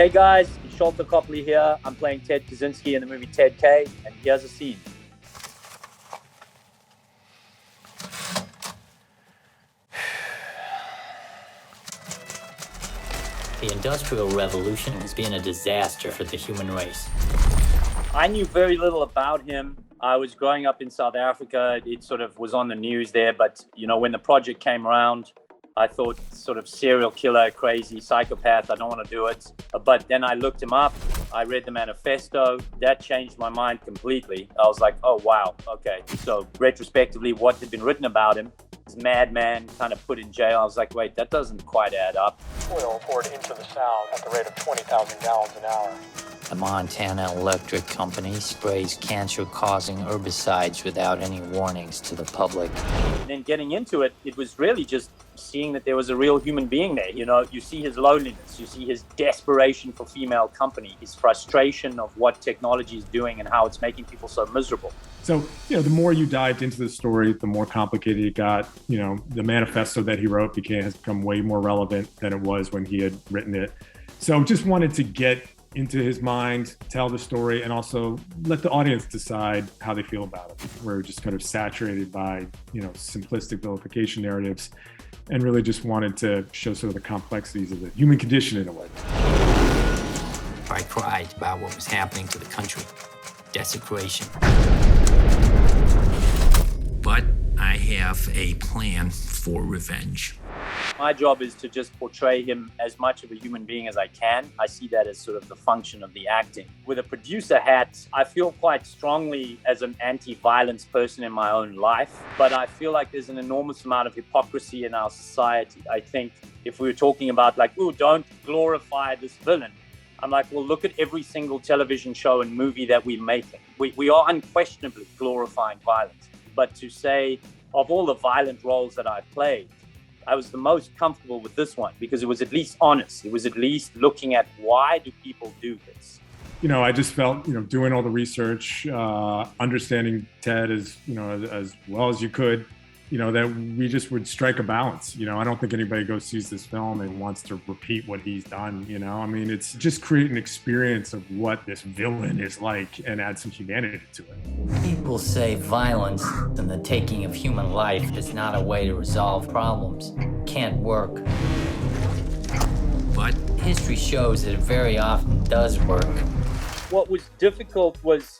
Hey guys, Sharlto Copley here. I'm playing Ted Kaczynski in the movie Ted K, and here's a scene. The Industrial Revolution has been a disaster for the human race. I knew very little about him. I was growing up in South Africa. It sort of was on the news there, but when the project came around, I thought sort of serial killer, crazy psychopath. I don't want to do it. But then I looked him up. I read the manifesto. That changed my mind completely. I was like, oh, wow. Okay. So retrospectively, what had been written about him, this madman kind of put in jail. I was like, wait, that doesn't quite add up. Oil poured into the Sound at the rate of 20,000 gallons an hour. The Montana Electric Company sprays cancer-causing herbicides without any warnings to the public. And then getting into it, it was really just seeing that there was a real human being there. You see his loneliness, you see his desperation for female company, his frustration of what technology is doing and how it's making people so miserable. So, the more you dived into the story, the more complicated it got. The manifesto that he wrote has become way more relevant than it was when he had written it. So just wanted to get into his mind, tell the story, and also let the audience decide how they feel about it. We're just kind of saturated by, simplistic vilification narratives, and really just wanted to show sort of the complexities of the human condition in a way. I cried about what was happening to the country. Desecration. But I have a plan for revenge. My job is to just portray him as much of a human being as I can. I see that as sort of the function of the acting. With a producer hat, I feel quite strongly as an anti-violence person in my own life, but I feel like there's an enormous amount of hypocrisy in our society. I think if we were talking about don't glorify this villain, I'm like, well, look at every single television show and movie that we're making. We are unquestionably glorifying violence. But to say, of all the violent roles that I've played, I was the most comfortable with this one because it was at least honest. It was at least looking at why do people do this? I just felt, doing all the research, understanding Ted as well as you could, that we just would strike a balance. I don't think anybody goes sees this film and wants to repeat what he's done. It's just create an experience of what this villain is like and add some humanity to it. People say violence and the taking of human life is not a way to resolve problems. Can't work. But history shows that it very often does work. What was difficult was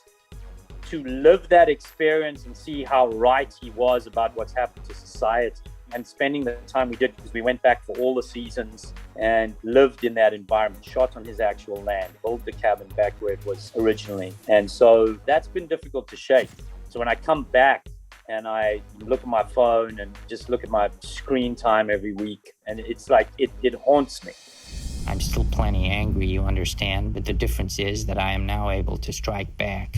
to live that experience and see how right he was about what's happened to society, and spending the time we did, because we went back for all the seasons and lived in that environment, shot on his actual land, built the cabin back where it was originally. And so that's been difficult to shake. So when I come back and I look at my phone and just look at my screen time every week, and it's like it haunts me. I'm still plenty angry, you understand, but the difference is that I am now able to strike back.